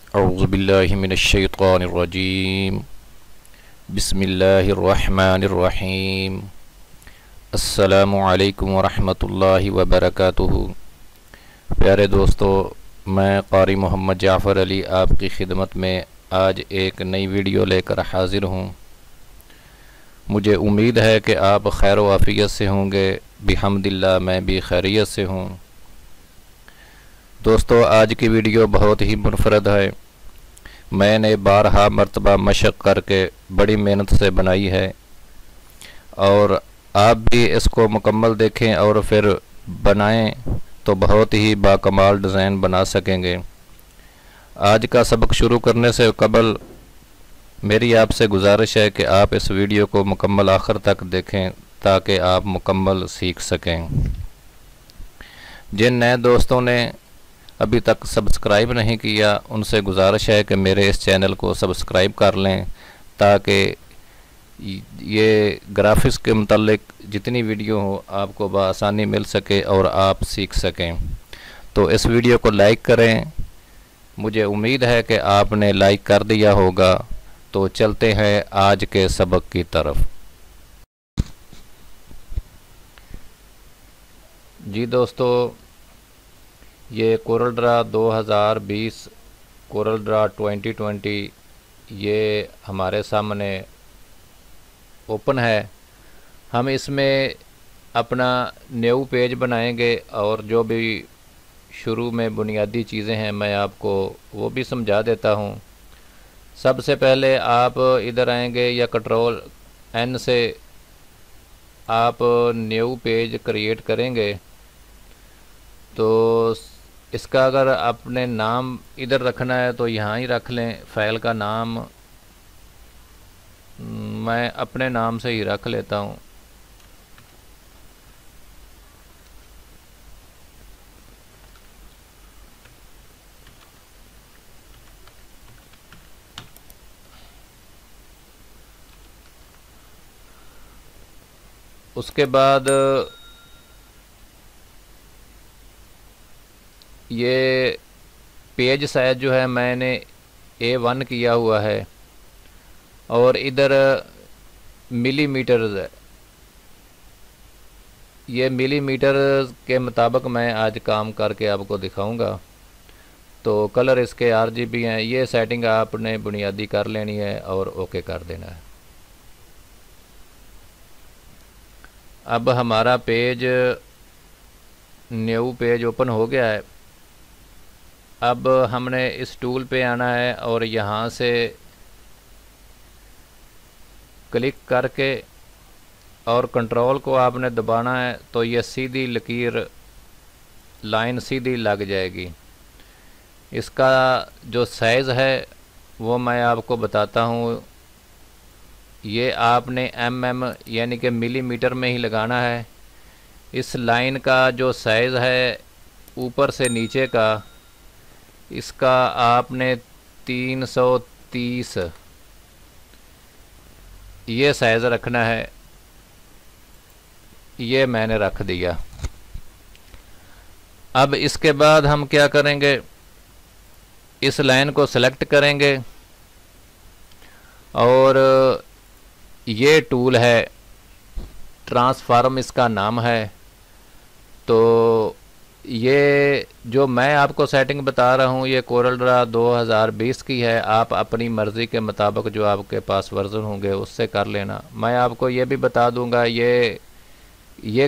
औज़ुबिल्लाहि मिनश्शैतानिर्रजीम। बिस्मिल्लाहिर्रहमानिर्रहीम। अस्सलामु अलैकुम वरहमतुल्लाहि वबरकातुहू। प्यारे दोस्तों, मैं क़ारी मोहम्मद जाफ़र अली आपकी खिदमत में आज एक नई वीडियो लेकर हाज़िर हूँ। मुझे उम्मीद है कि आप खैर व आफ़ियत से होंगे। बिहम्दिल्लाह मैं भी खैरियत से हूँ। दोस्तों, आज की वीडियो बहुत ही मुनफरद है। मैंने बारहा मरतबा मशक़ करके बड़ी मेहनत से बनाई है और आप भी इसको मुकम्मल देखें और फिर बनाएं तो बहुत ही बाकमाल डिज़ाइन बना सकेंगे। आज का सबक शुरू करने से कबल मेरी आपसे गुजारिश है कि आप इस वीडियो को मुकम्मल आखिर तक देखें ताकि आप मुकम्मल सीख सकें। जिन नए दोस्तों ने अभी तक सब्सक्राइब नहीं किया उनसे गुजारिश है कि मेरे इस चैनल को सब्सक्राइब कर लें ताकि ये ग्राफिक्स के मुतालिक जितनी वीडियो हो आपको बआसानी मिल सके और आप सीख सकें। तो इस वीडियो को लाइक करें। मुझे उम्मीद है कि आपने लाइक कर दिया होगा। तो चलते हैं आज के सबक की तरफ। जी दोस्तों, ये कोरल ड्रा 2020 कोरल ड्रा 2020 ये हमारे सामने ओपन है। हम इसमें अपना न्यू पेज बनाएंगे और जो भी शुरू में बुनियादी चीज़ें हैं मैं आपको वो भी समझा देता हूँ। सबसे पहले आप इधर आएंगे या कंट्रोल N से आप न्यू पेज क्रिएट करेंगे। तो इसका अगर आपने नाम इधर रखना है तो यहाँ ही रख लें। फ़ाइल का नाम मैं अपने नाम से ही रख लेता हूँ। उसके बाद ये पेज साइज जो है मैंने A1 किया हुआ है और इधर मिलीमीटर है। ये मिलीमीटर के मुताबिक मैं आज काम करके आपको दिखाऊंगा। तो कलर इसके RGB हैं। ये सेटिंग आपने बुनियादी कर लेनी है और ओके कर देना है। अब हमारा पेज न्यू पेज ओपन हो गया है। अब हमने इस टूल पे आना है और यहाँ से क्लिक करके और कंट्रोल को आपने दबाना है तो ये सीधी लकीर लाइन सीधी लग जाएगी। इसका जो साइज़ है वो मैं आपको बताता हूँ। ये आपने mm यानी कि मिलीमीटर में ही लगाना है। इस लाइन का जो साइज़ है ऊपर से नीचे का, इसका आपने 330 ये साइज़ रखना है। ये मैंने रख दिया। अब इसके बाद हम क्या करेंगे, इस लाइन को सेलेक्ट करेंगे और ये टूल है ट्रांसफॉर्म, इसका नाम है। तो ये जो मैं आपको सेटिंग बता रहा हूँ ये कोरल ड्रा 2020 की है। आप अपनी मर्ज़ी के मुताबिक जो आपके पास वर्जन होंगे उससे कर लेना। मैं आपको ये भी बता दूंगा ये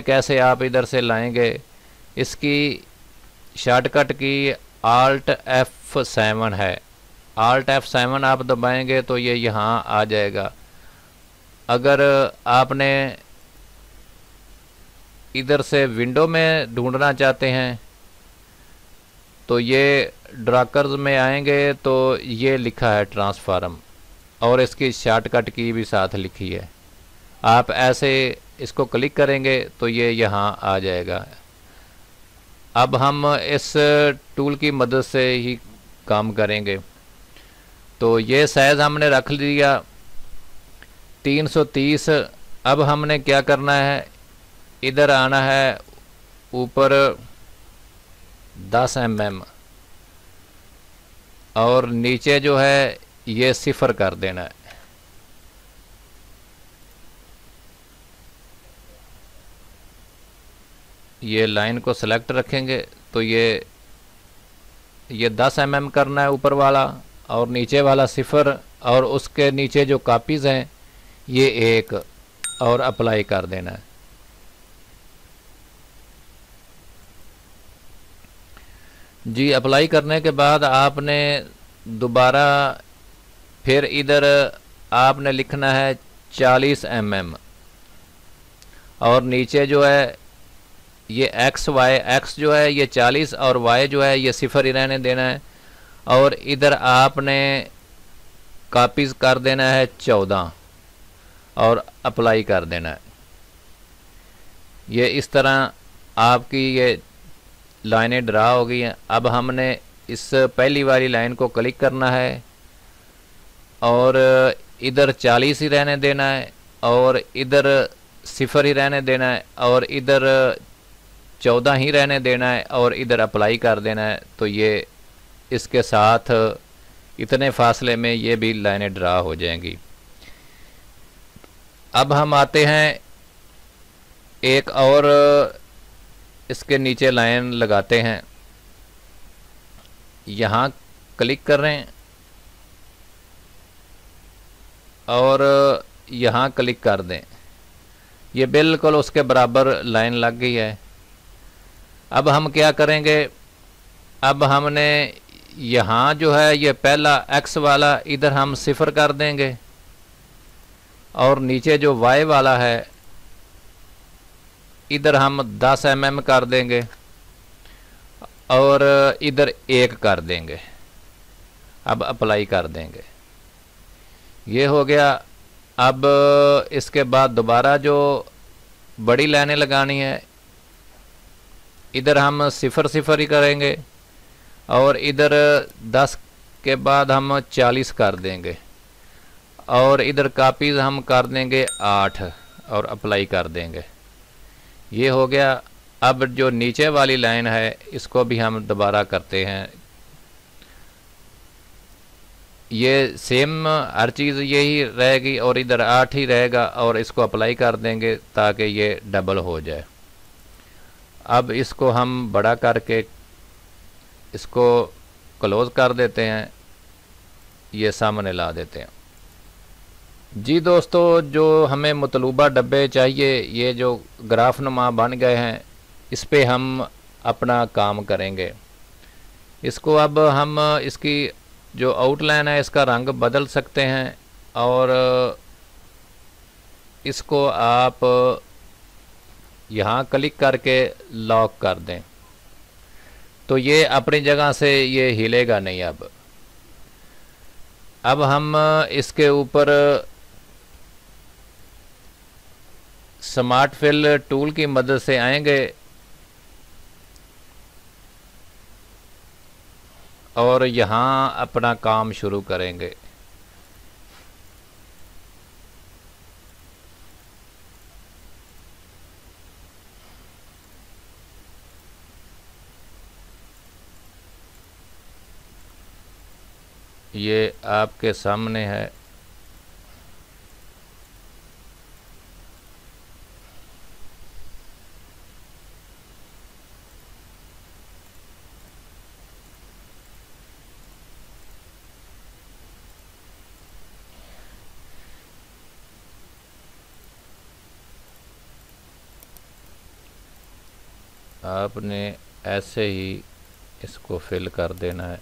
कैसे आप इधर से लाएंगे। इसकी शॉर्टकट की Alt F7 है। Alt F7 आप दबाएंगे तो ये यहाँ आ जाएगा। अगर आपने इधर से विंडो में ढूंढना चाहते हैं तो ये ड्राकर्स में आएंगे तो ये लिखा है ट्रांसफॉर्म और इसकी शॉर्टकट की भी साथ लिखी है। आप ऐसे इसको क्लिक करेंगे तो ये यहाँ आ जाएगा। अब हम इस टूल की मदद से ही काम करेंगे। तो ये साइज़ हमने रख लिया 330। अब हमने क्या करना है, इधर आना है ऊपर 10 mm और नीचे जो है ये 0 कर देना है। ये लाइन को सेलेक्ट रखेंगे तो ये 10 mm करना है ऊपर वाला, और नीचे वाला 0, और उसके नीचे जो कापीज़ हैं ये 1, और अप्लाई कर देना है। जी अप्लाई करने के बाद आपने दोबारा फिर इधर आपने लिखना है 40 mm, और नीचे जो है ये x जो है ये 40 और y जो है ये 0 ही रहने देना है, और इधर आपने कापीज़ कर देना है 14 और अप्लाई कर देना है। ये इस तरह आपकी ये लाइनें ड्रा हो गई हैं। अब हमने इस पहली वाली लाइन को क्लिक करना है और इधर 40 ही रहने देना है, और इधर 0 ही रहने देना है, और इधर 14 ही रहने देना है, और इधर अप्लाई कर देना है। तो ये इसके साथ इतने फासले में ये भी लाइनें ड्रा हो जाएंगी। अब हम आते हैं एक और इसके नीचे लाइन लगाते हैं। यहाँ क्लिक कर रहे हैं और यहाँ क्लिक कर दें, ये बिल्कुल उसके बराबर लाइन लग गई है। अब हम क्या करेंगे, अब हमने यहाँ जो है ये पहला x वाला इधर हम 0 कर देंगे, और नीचे जो y वाला है इधर हम 10 mm कर देंगे, और इधर 1 कर देंगे। अब अप्लाई कर देंगे, ये हो गया। अब इसके बाद दोबारा जो बड़ी लाइनें लगानी है, इधर हम 0 0 ही करेंगे, और इधर 10 के बाद हम 40 कर देंगे, और इधर कापीज़ हम कर देंगे 8 और अप्लाई कर देंगे। ये हो गया। अब जो नीचे वाली लाइन है इसको भी हम दोबारा करते हैं। ये सेम हर चीज़ यही रहेगी, और इधर 8 ही रहेगा, और इसको अप्लाई कर देंगे ताकि ये डबल हो जाए। अब इसको हम बड़ा करके इसको क्लोज़ कर देते हैं, ये सामने ला देते हैं। जी दोस्तों, जो हमें मतलूबा डब्बे चाहिए, ये जो ग्राफ नुमा बन गए हैं, इस पे हम अपना काम करेंगे। इसको अब हम इसकी जो आउटलाइन है इसका रंग बदल सकते हैं, और इसको आप यहाँ क्लिक करके लॉक कर दें तो ये अपनी जगह से ये हिलेगा नहीं। अब हम इसके ऊपर स्मार्ट फिल टूल की मदद से आएंगे और यहाँ अपना काम शुरू करेंगे। ये आपके सामने है। आपने ऐसे ही इसको फिल कर देना है।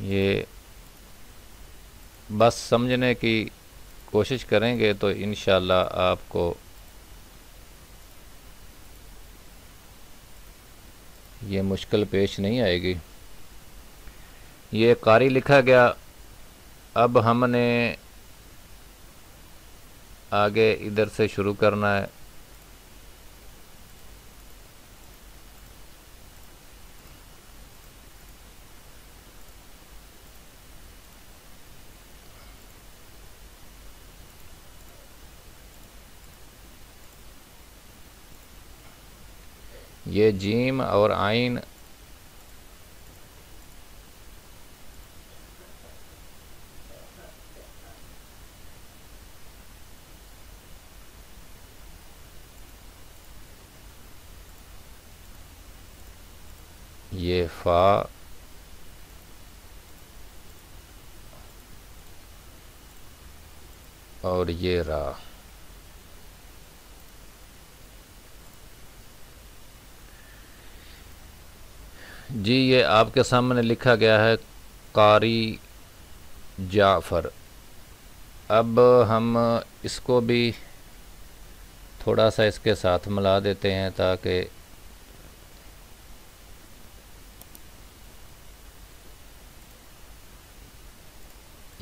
ये बस समझने की कोशिश करेंगे तो इंशाल्लाह आपको ये मुश्किल पेश नहीं आएगी। ये कारी लिखा गया। अब हमने आगे इधर से शुरू करना है। ये जीम और आइन ये फ़ा और ये रा। जी ये आपके सामने लिखा गया है कारी जाफ़र। अब हम इसको भी थोड़ा सा इसके साथ मिला देते हैं ताकि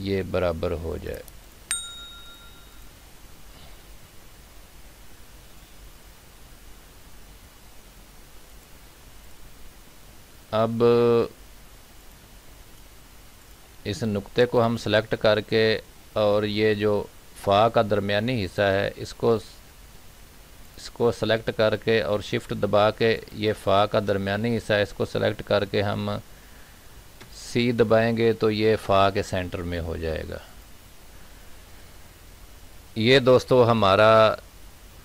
ये बराबर हो जाए। अब इस नुक्ते को हम सेलेक्ट करके और ये जो फ़ा का दरमियानी हिस्सा है इसको सेलेक्ट करके और शिफ्ट दबा के ये फ़ा का दरमियानी हिस्सा है इसको सेलेक्ट करके हम सी दबाएंगे तो ये फ़ा के सेंटर में हो जाएगा। ये दोस्तों हमारा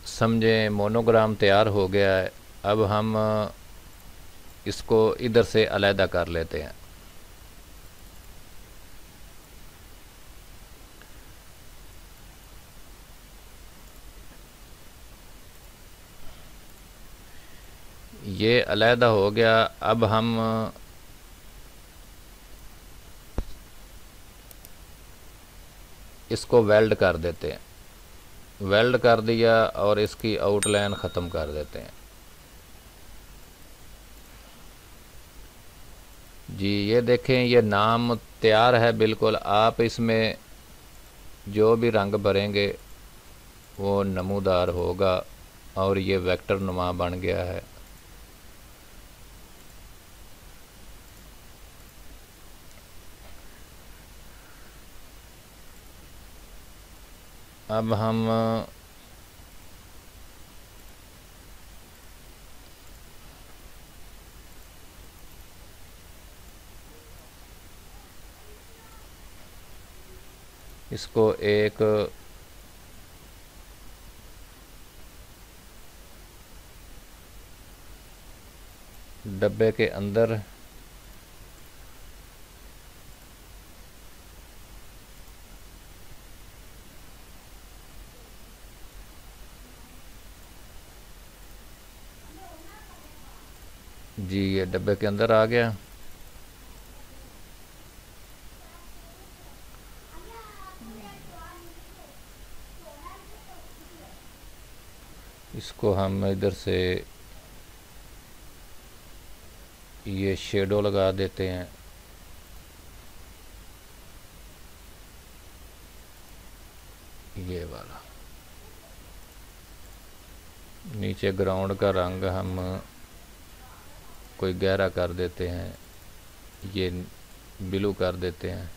समझें मोनोग्राम तैयार हो गया है। अब हम इसको इधर से अलहदा कर लेते हैं। ये अलहदा हो गया। अब हम इसको वेल्ड कर देते हैं। वेल्ड कर दिया और इसकी आउटलाइन ख़त्म कर देते हैं। जी ये देखें ये नाम तैयार है बिल्कुल। आप इसमें जो भी रंग भरेंगे वो नमूदार होगा और ये वेक्टर नुमा बन गया है। अब हम इसको एक डब्बे के अंदर जी ये डब्बे के अंदर आ गया। इसको हम इधर से ये शेडो लगा देते हैं। ये वाला नीचे ग्राउंड का रंग हम कोई गहरा कर देते हैं, ये ब्लू कर देते हैं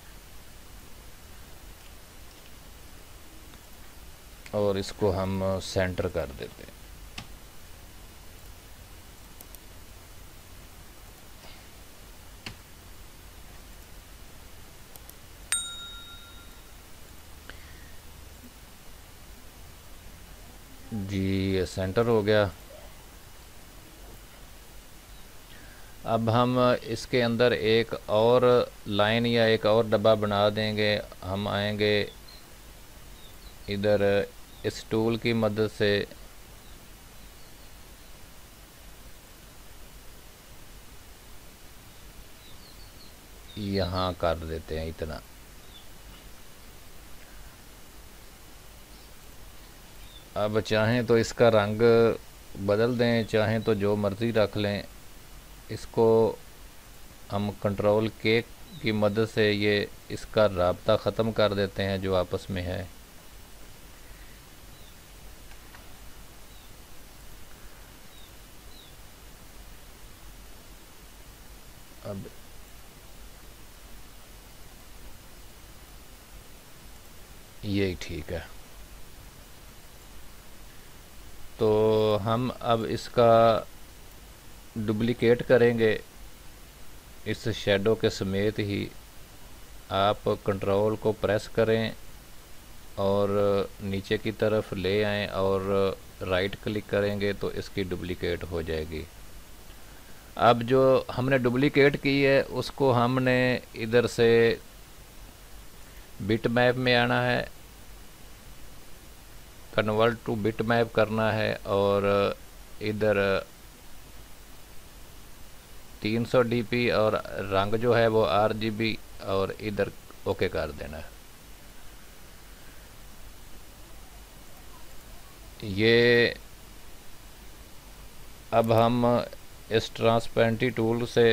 और इसको हम सेंटर कर देते हैं। जी ये सेंटर हो गया। अब हम इसके अंदर एक और लाइन या एक और डब्बा बना देंगे। हम आएंगे इधर इस टूल की मदद से यहाँ कर देते हैं इतना। अब चाहें तो इसका रंग बदल दें, चाहें तो जो मर्ज़ी रख लें। इसको हम कंट्रोल के की मदद से ये इसका राब्ता ख़त्म कर देते हैं जो आपस में है। अब यही ठीक है। तो हम अब इसका डुप्लिकेट करेंगे इस शेडो के समेत ही, आप कंट्रोल को प्रेस करें और नीचे की तरफ ले आएं और राइट क्लिक करेंगे तो इसकी डुप्लिकेट हो जाएगी। अब जो हमने डुप्लिकेट की है उसको हमने इधर से बिट मैप में आना है, कन्वर्ट टू बिट मैप करना है और इधर 300 dp और रंग जो है वो RGB और इधर ओके कर देना है। ये अब हम इस ट्रांसपेरेंटी टूल से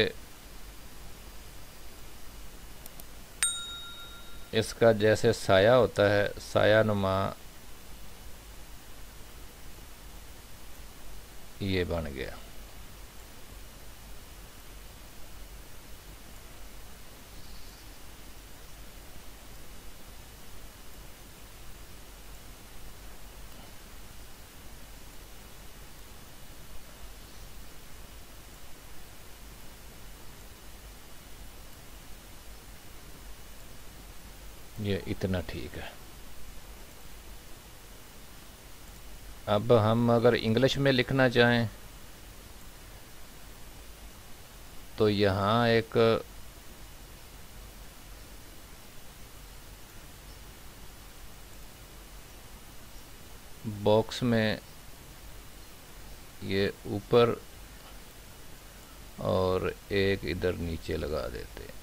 इसका जैसे साया होता है, साया नुमा ये बन गया। ये इतना ठीक है। अब हम अगर इंग्लिश में लिखना चाहें तो यहाँ एक बॉक्स में ये ऊपर और एक इधर नीचे लगा देते हैं।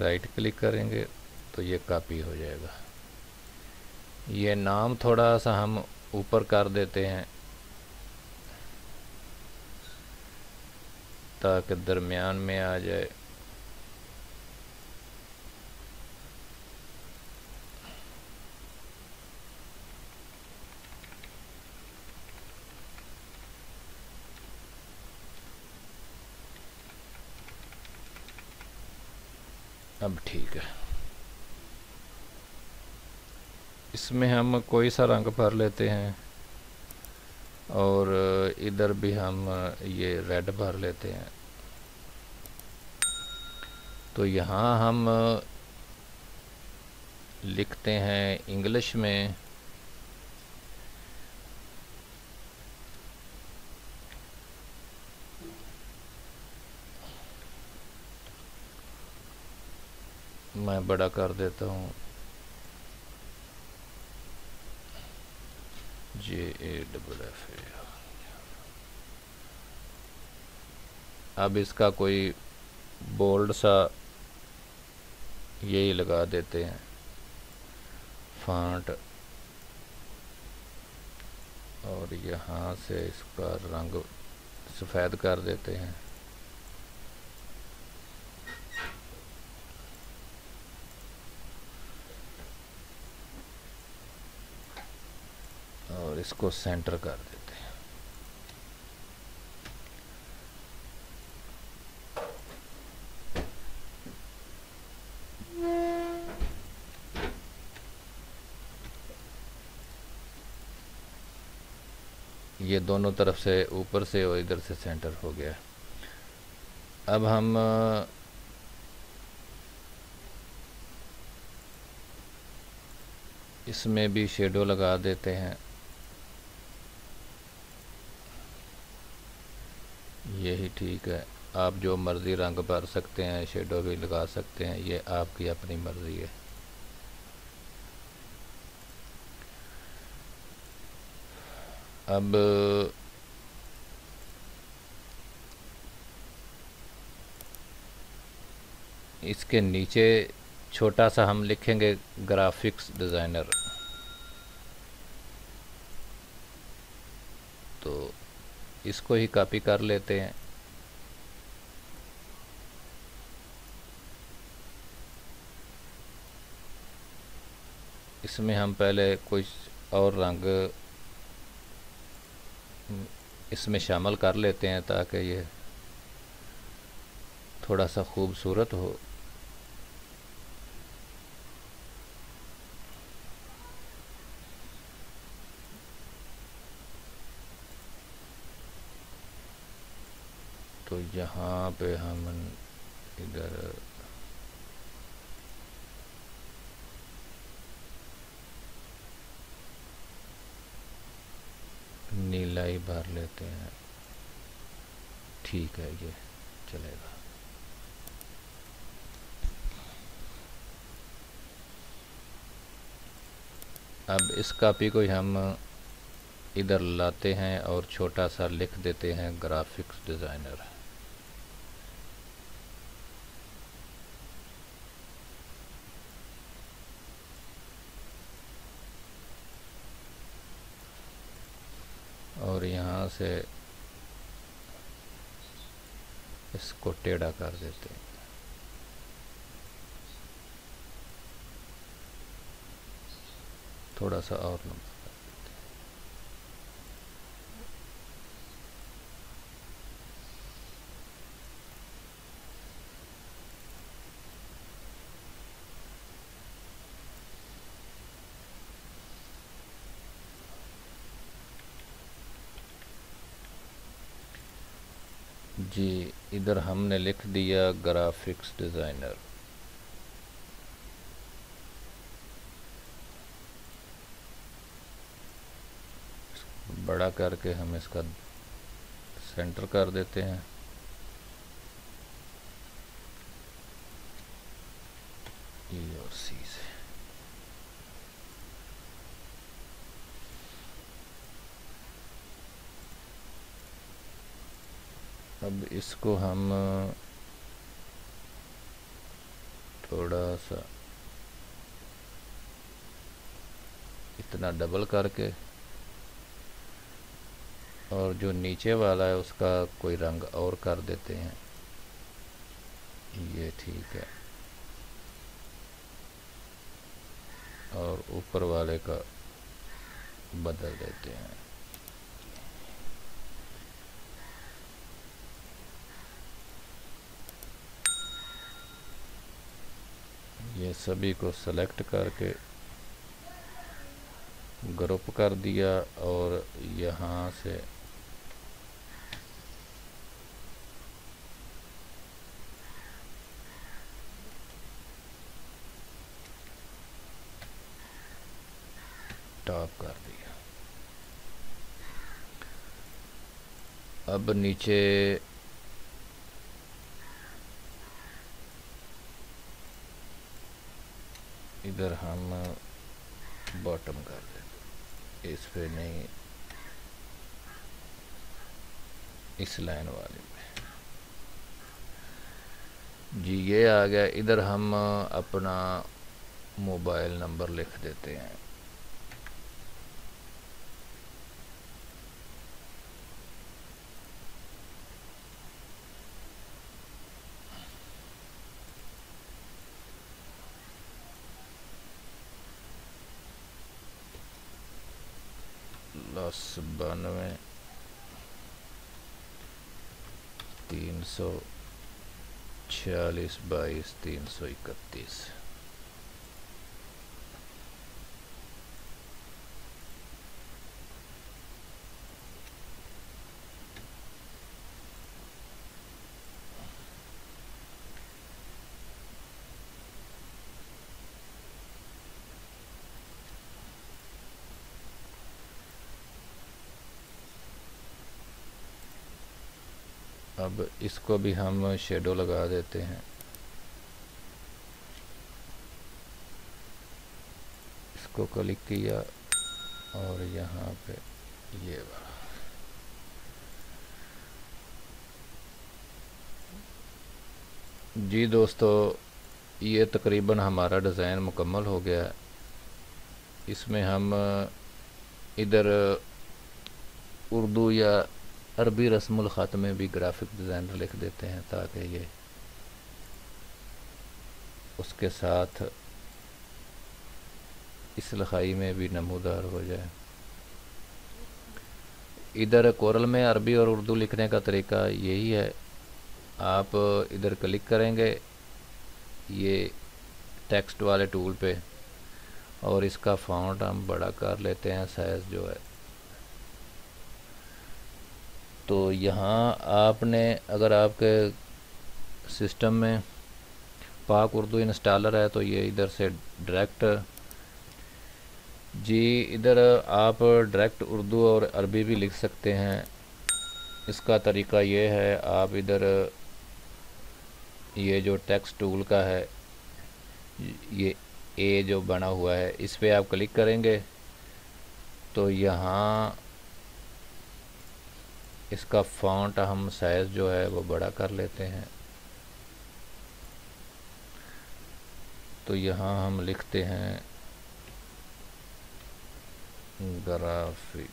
राइट क्लिक करेंगे तो ये कॉपी हो जाएगा। ये नाम थोड़ा सा हम ऊपर कर देते हैं ताकि दरमियान में आ जाए। अब ठीक है। इसमें हम कोई सा रंग भर लेते हैं और इधर भी हम ये रेड भर लेते हैं। तो यहाँ हम लिखते हैं इंग्लिश में मैं बड़ा कर देता हूँ JAFF। अब इसका कोई बोल्ड सा यही लगा देते हैं फॉन्ट और यहाँ से इसका रंग सफ़ेद कर देते हैं। और इसको सेंटर कर देते हैं। ये दोनों तरफ से, ऊपर से और इधर से सेंटर हो गया। अब हम इसमें भी शेडो लगा देते हैं। यही ठीक है। आप जो मर्ज़ी रंग भर सकते हैं, शेडो भी लगा सकते हैं, ये आपकी अपनी मर्ज़ी है। अब इसके नीचे छोटा सा हम लिखेंगे ग्राफिक्स डिज़ाइनर। तो इसको ही कॉपी कर लेते हैं। इसमें हम पहले कुछ और रंग इसमें शामिल कर लेते हैं ताकि ये थोड़ा सा खूबसूरत हो। यहाँ पे हम इधर नीला ही भर लेते हैं। ठीक है, ये चलेगा। अब इस कॉपी को हम इधर लाते हैं और छोटा सा लिख देते हैं ग्राफिक्स डिज़ाइनर। और यहाँ से इसको टेढ़ा कर देते हैं। थोड़ा सा और लंबा। जी, इधर हमने लिख दिया ग्राफिक्स डिज़ाइनर। बड़ा करके हम इसका सेंटर कर देते हैं। ई और सी से अब इसको हम थोड़ा सा इतना डबल करके, और जो नीचे वाला है उसका कोई रंग और कर देते हैं। ये ठीक है। और ऊपर वाले का बदल देते हैं। ये सभी को सेलेक्ट करके ग्रुप कर दिया और यहाँ से टॉप कर दिया। अब नीचे इधर हम बॉटम कर देते, इस पे नहीं, इस लाइन वाले पे। जी, ये आ गया। इधर हम अपना मोबाइल नंबर लिख देते हैं। +92 346 22 331। अब इसको भी हम शेडो लगा देते हैं। इसको क्लिक किया और यहाँ पे ये वाला। जी दोस्तों, ये तकरीबन हमारा डिज़ाइन मुकम्मल हो गया। इसमें हम इधर उर्दू या अरबी रस्मुल ख़त में भी ग्राफिक डिज़ाइनर लिख देते हैं ताकि ये उसके साथ इस लिखाई में भी नमूदार हो जाए। इधर कोरल में अरबी और उर्दू लिखने का तरीका यही है। आप इधर क्लिक करेंगे ये टेक्स्ट वाले टूल पे, और इसका फ़ॉन्ट हम बड़ा कर लेते हैं, साइज़ जो है तो यहाँ आपने, अगर आपके सिस्टम में पाक उर्दू इंस्टॉलर है तो ये इधर से डायरेक्ट, जी इधर आप डायरेक्ट उर्दू और अरबी भी लिख सकते हैं। इसका तरीका ये है, आप इधर ये जो टेक्स्ट टूल का है, ये ए जो बना हुआ है, इस पर आप क्लिक करेंगे तो यहाँ इसका फ़ॉन्ट हम साइज़ जो है वो बड़ा कर लेते हैं। तो यहाँ हम लिखते हैं ग्राफिक,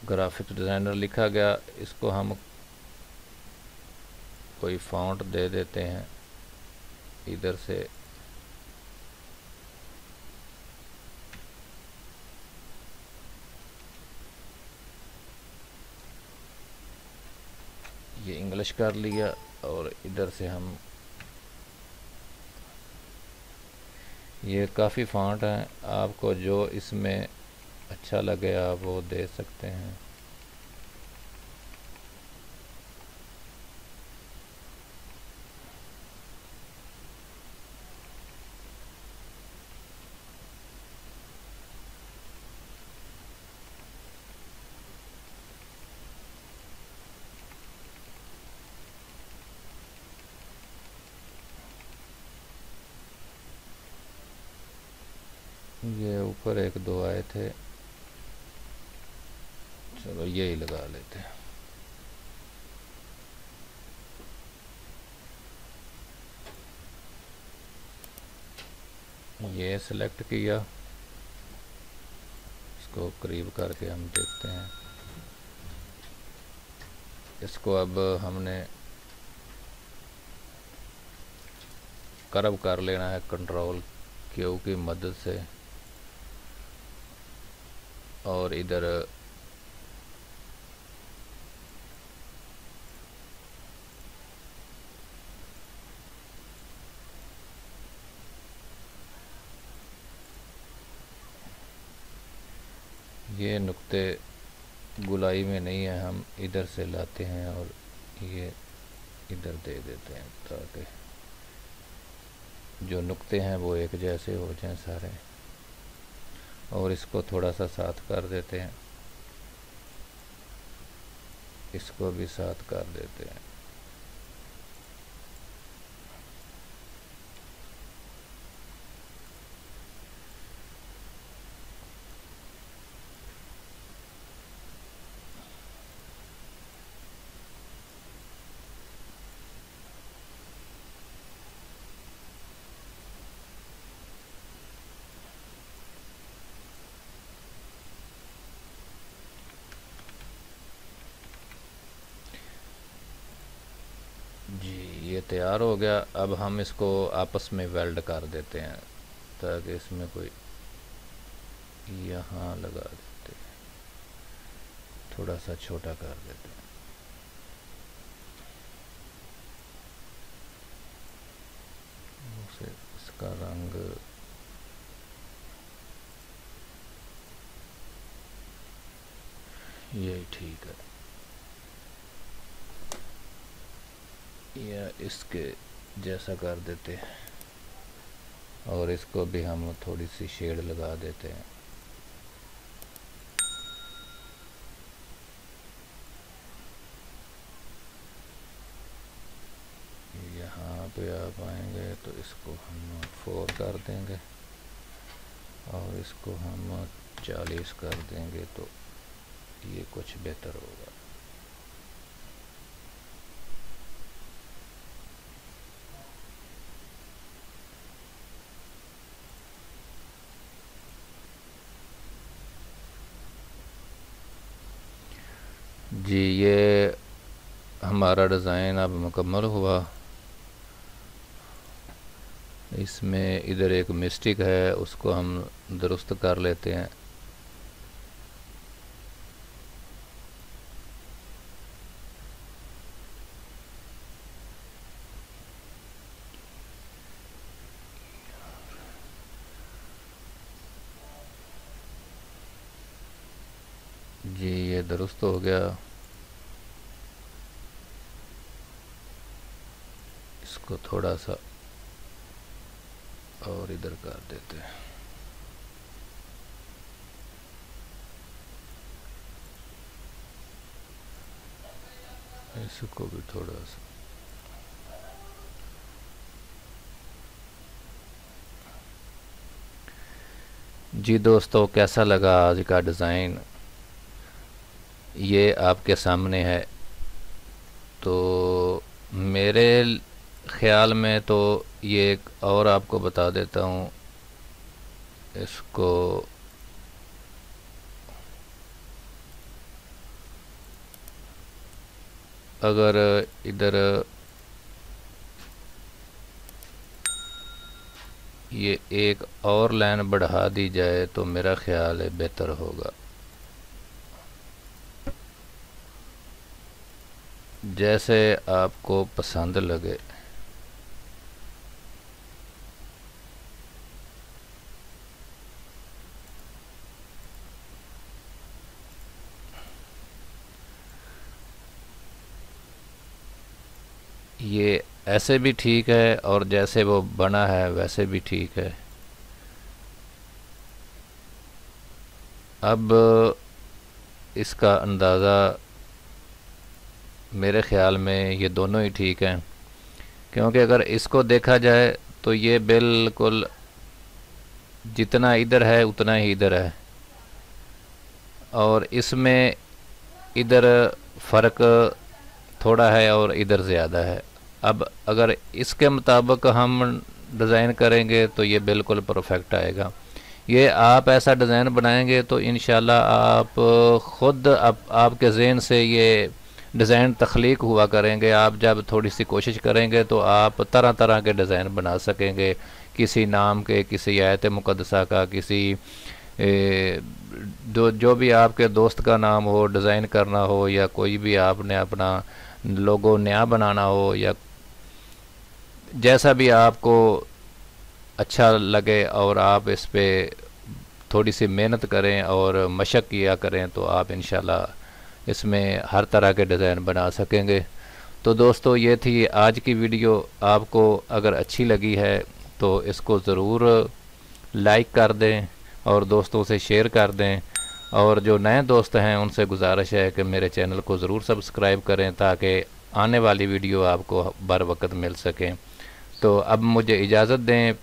ग्राफिक्स डिज़ाइनर लिखा गया। इसको हम कोई फ़ॉन्ट दे देते हैं इधर से। ये इंग्लिश कर लिया और इधर से हम, ये काफ़ी फ़ॉन्ट हैं, आपको जो इसमें अच्छा लगे आप वो दे सकते हैं। ये ऊपर एक दो आए थे, चलो यही लगा लेते हैं। ये सिलेक्ट किया, इसको करीब करके हम देखते हैं। इसको अब हमने कर्व कर लेना है कंट्रोल क्यू की मदद से, और इधर ये नुक्ते गुलाई में नहीं है, हम इधर से लाते हैं और ये इधर दे देते हैं ताकि जो नुक्ते हैं वो एक जैसे हो जाएं सारे। और इसको थोड़ा सा साथ कर देते हैं, इसको भी साथ कर देते हैं। जी ये तैयार हो गया। अब हम इसको आपस में वेल्ड कर देते हैं ताकि इसमें कोई, यहाँ लगा देते हैं, थोड़ा सा छोटा कर देते हैं। उसे इसका रंग यही ठीक है, या इसके जैसा कर देते हैं। और इसको भी हम थोड़ी सी शेड लगा देते हैं। यहाँ पे आप आएंगे तो इसको हम 4 कर देंगे और इसको हम 40 कर देंगे तो ये कुछ बेहतर होगा। जी ये हमारा डिज़ाइन अब मुकम्मल हुआ। इसमें इधर एक मिस्टेक है, उसको हम दुरुस्त कर लेते हैं। ये दुरुस्त हो गया। इसको थोड़ा सा और इधर कर देते हैं। इसको भी थोड़ा सा जी दोस्तों, कैसा लगा आज का डिज़ाइन, ये आपके सामने है। तो मेरे ख़्याल में तो ये एक और आपको बता देता हूँ। इसको अगर इधर ये एक और लाइन बढ़ा दी जाए तो मेरा ख्याल है बेहतर होगा। जैसे आपको पसंद लगे। ये ऐसे भी ठीक है और जैसे वो बना है वैसे भी ठीक है। अब इसका अंदाज़ा मेरे ख़्याल में ये दोनों ही ठीक हैं, क्योंकि अगर इसको देखा जाए तो ये बिल्कुल जितना इधर है उतना ही इधर है, और इसमें इधर फ़र्क थोड़ा है और इधर ज़्यादा है। अब अगर इसके मुताबिक हम डिज़ाइन करेंगे तो ये बिल्कुल परफेक्ट आएगा। ये आप ऐसा डिज़ाइन बनाएंगे तो इंशाल्लाह आप ख़ुद आपके ज़हन से ये डिज़ाइन तख्लीक हुआ करेंगे। आप जब थोड़ी सी कोशिश करेंगे तो आप तरह तरह के डिज़ाइन बना सकेंगे, किसी नाम के, किसी आयत मुक़द्दसा का, किसी जो भी आपके दोस्त का नाम हो डिज़ाइन करना हो, या कोई भी आपने अपना लोगो नया बनाना हो, या जैसा भी आपको अच्छा लगे और आप इस पे थोड़ी सी मेहनत करें और मशक किया करें तो आप इंशाल्लाह इसमें हर तरह के डिज़ाइन बना सकेंगे। तो दोस्तों, ये थी आज की वीडियो। आपको अगर अच्छी लगी है तो इसको ज़रूर लाइक कर दें और दोस्तों से शेयर कर दें, और जो नए दोस्त हैं उनसे गुजारिश है कि मेरे चैनल को ज़रूर सब्सक्राइब करें ताकि आने वाली वीडियो आपको बर वक्त मिल सकें। तो अब मुझे इजाज़त दें,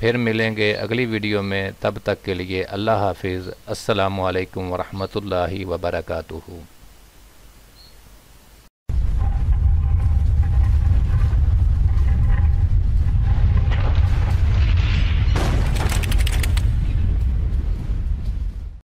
फिर मिलेंगे अगली वीडियो में। तब तक के लिए अल्लाह हाफिज़। अस्सलामु अलैकुम वरहमतुल्लाहि वबरकातुहू।